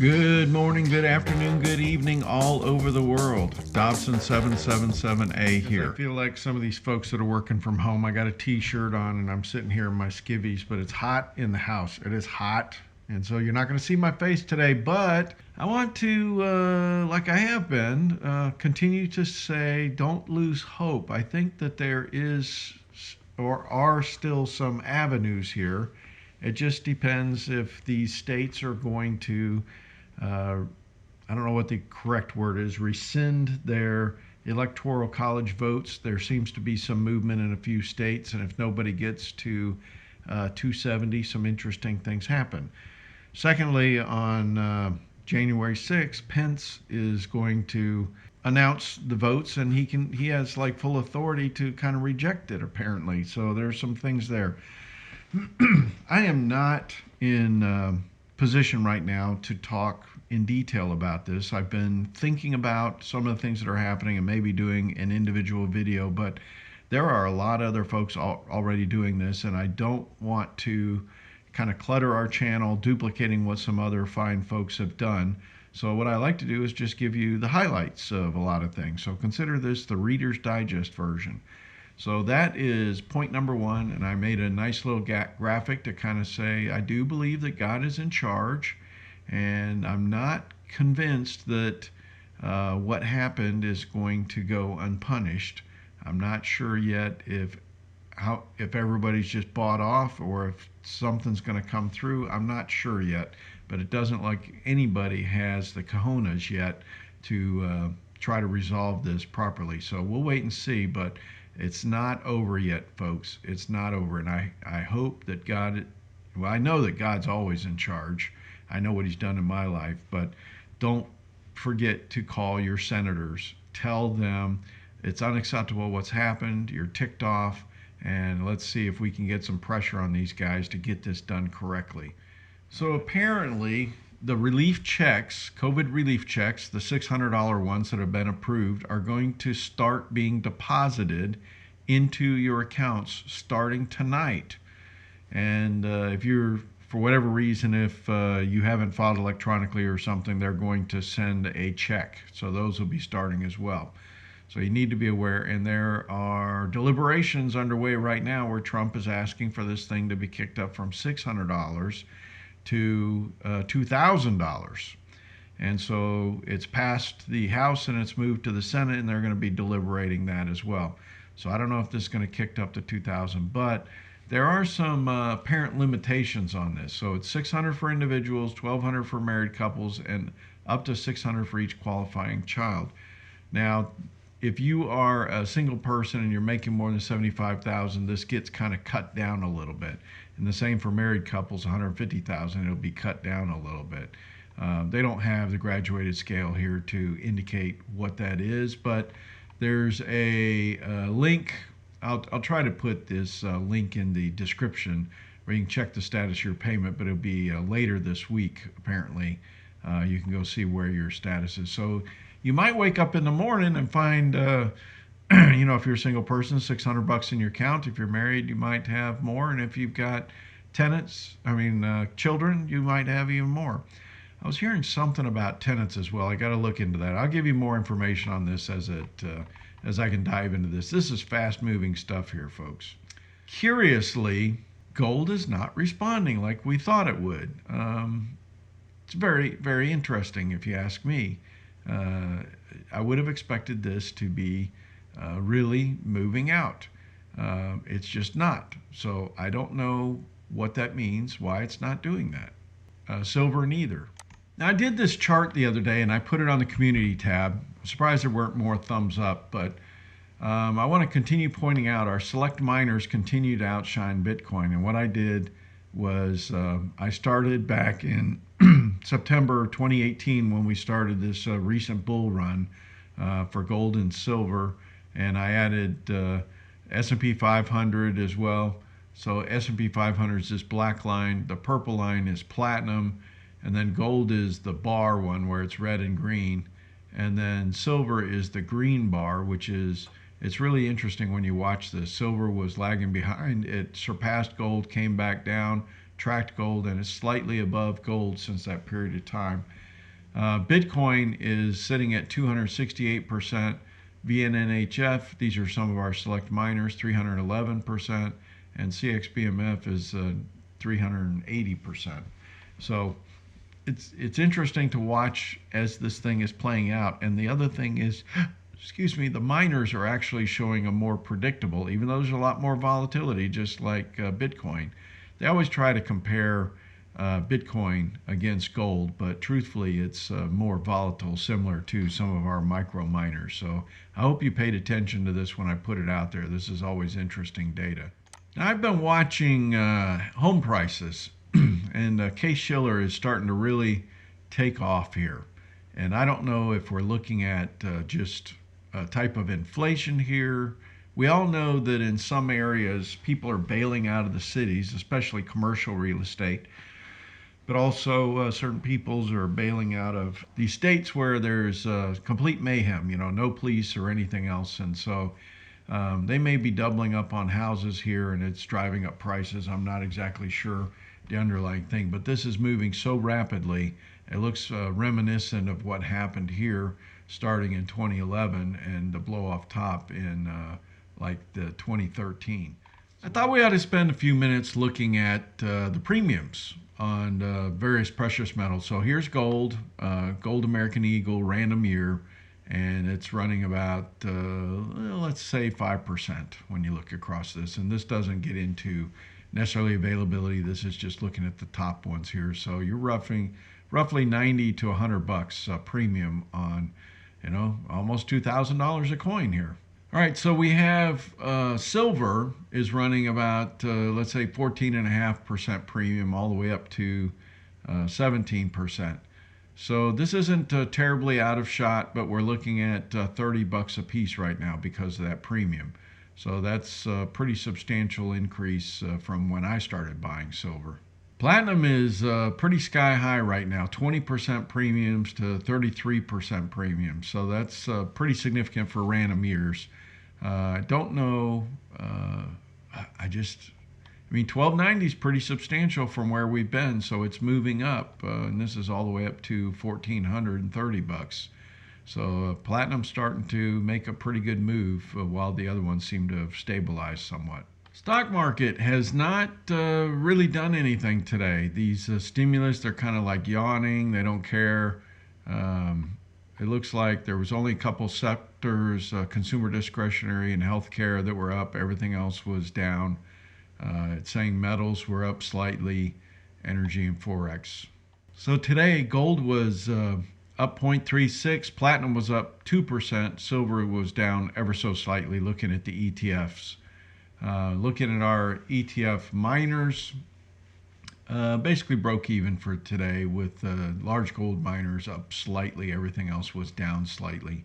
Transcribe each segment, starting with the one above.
Good morning, good afternoon, good evening, all over the world. Dobson 777A here. I feel like some of these folks that are working from home, I got a t-shirt on and I'm sitting here in my skivvies, but it's hot in the house. It is hot. And so you're not going to see my face today, but I want to, like I have been, continue to say don't lose hope. I think that there is or are still some avenues here. It just depends if these states are going to, I don't know what the correct word is, rescind their electoral college votes. There seems to be some movement in a few states, and if nobody gets to 270, some interesting things happen. Secondly, on January 6th, Pence is going to announce the votes, and he has like full authority to kind of reject it apparently. So there's some things there. I am not in position right now to talk in detail about this. I've been thinking about some of the things that are happening and maybe doing an individual video, but there are a lot of other folks already doing this, and I don't want to kind of clutter our channel duplicating what some other fine folks have done. So what I like to do is just give you the highlights of a lot of things. So consider this the Reader's Digest version. So that is point number one, and I made a nice little graphic to kind of say I do believe that God is in charge, and I'm not convinced that what happened is going to go unpunished. I'm not sure yet if everybody's just bought off or if something's going to come through. I'm not sure yet, but it doesn't like anybody has the cojones yet to try to resolve this properly. So we'll wait and see, but it's not over yet, folks. It's not over. And I hope that well, I know that God's always in charge. I know what he's done in my life, but don't forget to call your senators. Tell them it's unacceptable what's happened. You're ticked off, and let's see if we can get some pressure on these guys to get this done correctly. So apparently, the relief checks, COVID relief checks, the $600 ones that have been approved, are going to start being deposited into your accounts starting tonight. And if you're, for whatever reason, if you haven't filed electronically or something, they're going to send a check. So those will be starting as well. So you need to be aware. And there are deliberations underway right now where Trump is asking for this thing to be kicked up from $600 to $2,000. And so it's passed the House and it's moved to the Senate, and they're going to be deliberating that as well. So I don't know if this is going to kick up to 2,000, but there are some apparent limitations on this. So it's 600 for individuals, 1,200 for married couples, and up to 600 for each qualifying child. Now, if you are a single person and you're making more than 75,000, this gets kind of cut down a little bit. And the same for married couples, 150,000, it'll be cut down a little bit. They don't have the graduated scale here to indicate what that is, but there's a link. I'll try to put this link in the description where you can check the status of your payment, but it'll be later this week, apparently. You can go see where your status is. So you might wake up in the morning and find, if you're a single person, $600 in your account. If you're married, you might have more. And if you've got children, you might have even more. I was hearing something about tenants as well. I got to look into that. I'll give you more information on this as I can dive into this. This is fast-moving stuff here, folks. Curiously, gold is not responding like we thought it would. It's very, very interesting if you ask me. I would have expected this to be really moving out. It's just not. So I don't know what that means, why it's not doing that. Silver neither. Now I did this chart the other day and I put it on the community tab. I'm surprised there weren't more thumbs up, but I want to continue pointing out our select miners continue to outshine Bitcoin. And what I did was I started back in September 2018 when we started this recent bull run for gold and silver, and I added S&P 500 as well. So S&P 500 is this black line, the purple line is platinum, and then gold is the bar one where it's red and green, and then silver is the green bar, which is, it's really interesting when you watch this. Silver was lagging behind. It surpassed gold, came back down, tracked gold, and is slightly above gold since that period of time. Bitcoin is sitting at 268%. VNNHF, these are some of our select miners, 311%, and CXBMF is 380%. So it's interesting to watch as this thing is playing out. And the other thing is, excuse me, the miners are actually showing a more predictable, even though there's a lot more volatility, just like Bitcoin. They always try to compare Bitcoin against gold, but truthfully, it's more volatile, similar to some of our micro miners. So I hope you paid attention to this when I put it out there. This is always interesting data. Now, I've been watching home prices, and Case-Shiller is starting to really take off here. And I don't know if we're looking at just a type of inflation here. We all know that in some areas, people are bailing out of the cities, especially commercial real estate. But also, certain peoples are bailing out of these states where there's complete mayhem, no police or anything else. And so they may be doubling up on houses here, and it's driving up prices. I'm not exactly sure the underlying thing, but this is moving so rapidly. It looks reminiscent of what happened here starting in 2011 and the blow off top in like the 2013. I thought we ought to spend a few minutes looking at the premiums on various precious metals. So here's gold, gold American Eagle, random year, and it's running about, let's say 5% when you look across this. And this doesn't get into necessarily availability. This is just looking at the top ones here. So you're roughly 90 to $100 premium on, almost $2,000 a coin here. All right, so we have silver is running about, let's say 14.5% premium all the way up to 17%. So this isn't terribly out of shot, but we're looking at $30 a piece right now because of that premium. So that's a pretty substantial increase from when I started buying silver. Platinum is pretty sky high right now, 20% premiums to 33% premiums. So that's pretty significant for random years. I don't know. I mean, 1290 is pretty substantial from where we've been, so it's moving up, and this is all the way up to $1,430. So platinum's starting to make a pretty good move, while the other ones seem to have stabilized somewhat. Stock market has not really done anything today. These stimulus, they're kind of like yawning. They don't care. It looks like there was only a couple sectors, consumer discretionary and healthcare, that were up. Everything else was down. It's saying metals were up slightly, energy and forex. So today gold was up 0.36, platinum was up 2%, silver was down ever so slightly. Looking at the ETFs, looking at our ETF miners, basically broke even for today, with large gold miners up slightly. Everything else was down slightly.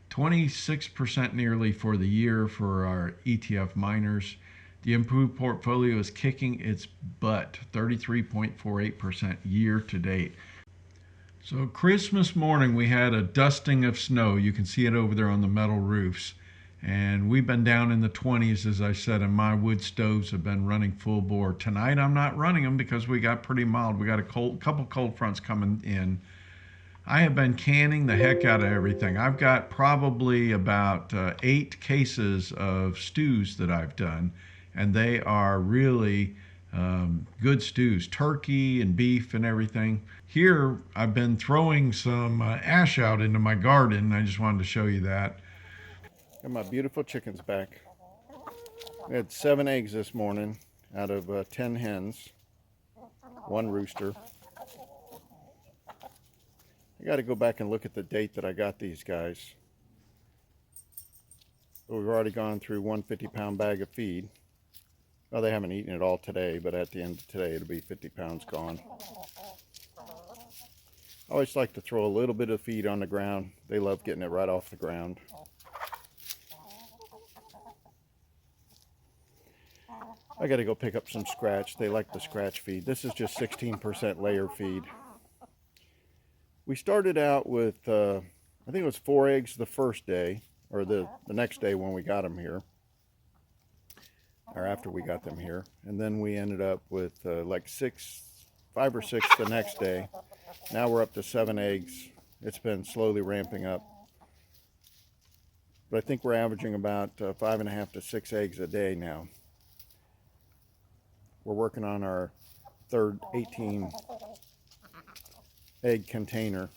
26% nearly for the year for our ETF miners. The improved portfolio is kicking its butt, 33.48% year to date. So Christmas morning we had a dusting of snow. You can see it over there on the metal roofs. And we've been down in the 20s, as I said, and my wood stoves have been running full bore. Tonight I'm not running them because we got pretty mild. We got a couple cold fronts coming in. I have been canning the heck out of everything. I've got probably about 8 cases of stews that I've done, and they are really good stews, turkey and beef and everything. Here I've been throwing some ash out into my garden. I just wanted to show you that. Got my beautiful chickens back. We had 7 eggs this morning out of 10 hens, 1 rooster. I got to go back and look at the date that I got these guys. But we've already gone through 1 50-pound bag of feed. Well, they haven't eaten it all today, but at the end of today it'll be 50 pounds gone. I always like to throw a little bit of feed on the ground. They love getting it right off the ground. I got to go pick up some scratch. They like the scratch feed. This is just 16% layer feed. We started out with, I think it was 4 eggs the first day, or the next day when we got them here, or after we got them here. And then we ended up with like 6 5 or 6 the next day. Now we're up to 7 eggs. It's been slowly ramping up. But I think we're averaging about 5.5 to 6 eggs a day now. We're working on our third 18 egg container.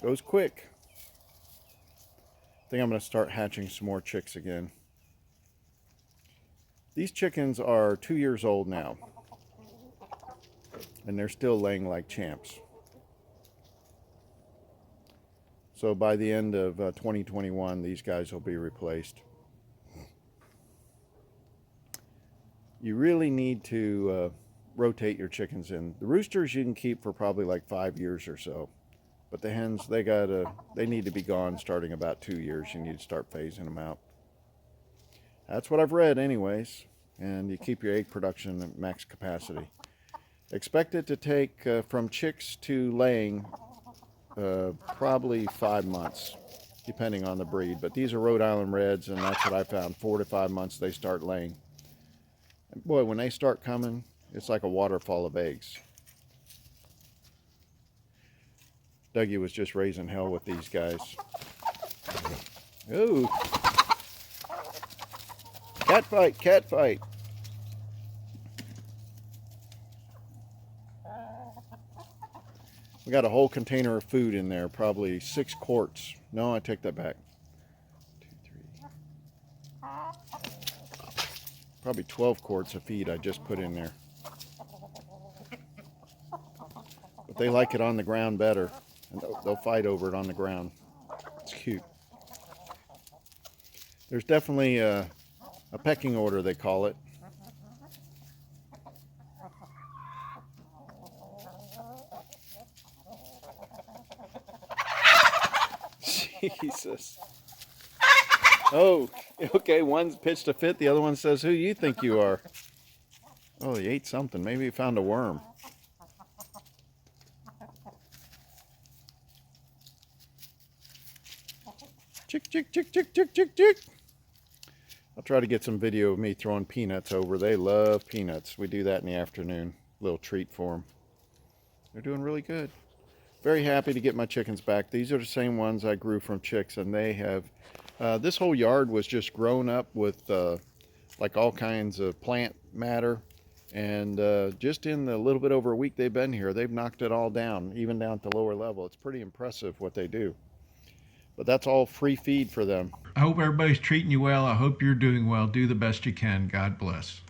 Goes quick. I think I'm going to start hatching some more chicks again. These chickens are 2 years old now, and they're still laying like champs. So by the end of 2021, these guys will be replaced. You really need to rotate your chickens in. The roosters you can keep for probably like 5 years or so. But the hens, they need to be gone starting about 2 years. You need to start phasing them out. That's what I've read anyways. And you keep your egg production at max capacity. Expect it to take from chicks to laying probably 5 months, depending on the breed. But these are Rhode Island Reds, and that's what I found. 4 to 5 months they start laying. And boy, when they start coming, it's like a waterfall of eggs. Dougie was just raising hell with these guys. Ooh. Cat fight, cat fight. We got a whole container of food in there, probably 6 quarts. No, I take that back. 2, 3. Probably 12 quarts of feed I just put in there. But they like it on the ground better. And they'll fight over it on the ground. It's cute. There's definitely a pecking order, they call it. Jesus. Oh, okay, one's pitched a fit, the other one says, "Who you think you are?" Oh, he ate something. Maybe he found a worm. Chick, chick, chick, chick, chick, chick, chick. I'll try to get some video of me throwing peanuts over. They love peanuts. We do that in the afternoon. Little treat for them. They're doing really good. Very happy to get my chickens back. These are the same ones I grew from chicks, and they have, this whole yard was just grown up with like all kinds of plant matter. And just in the little bit over a week they've been here, they've knocked it all down, even down to lower level. It's pretty impressive what they do. But that's all free feed for them. I hope everybody's treating you well. I hope you're doing well. Do the best you can. God bless.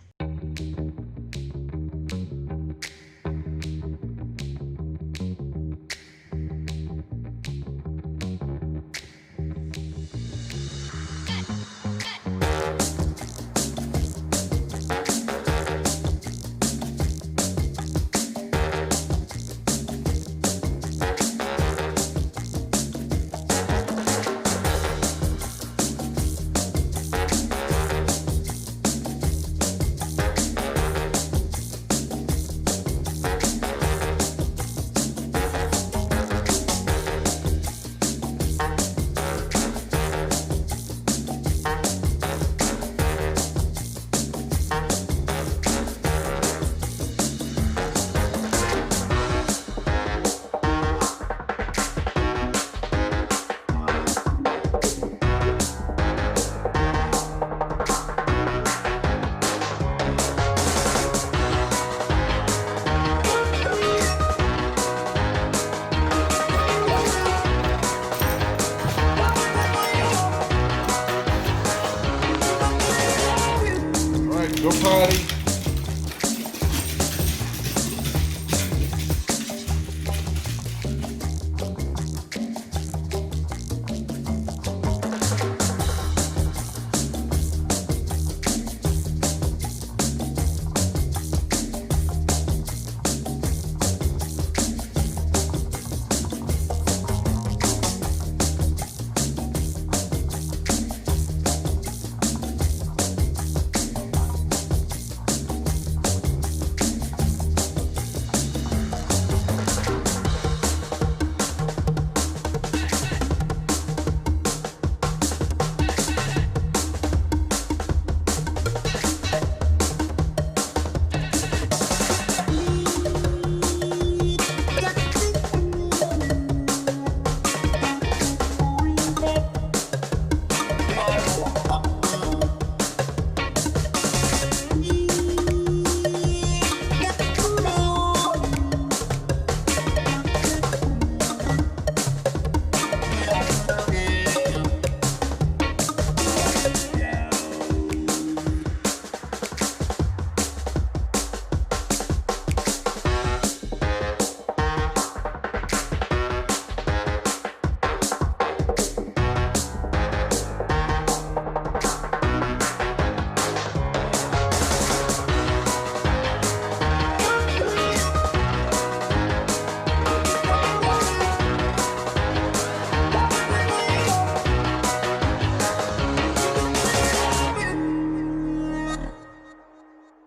Go potty.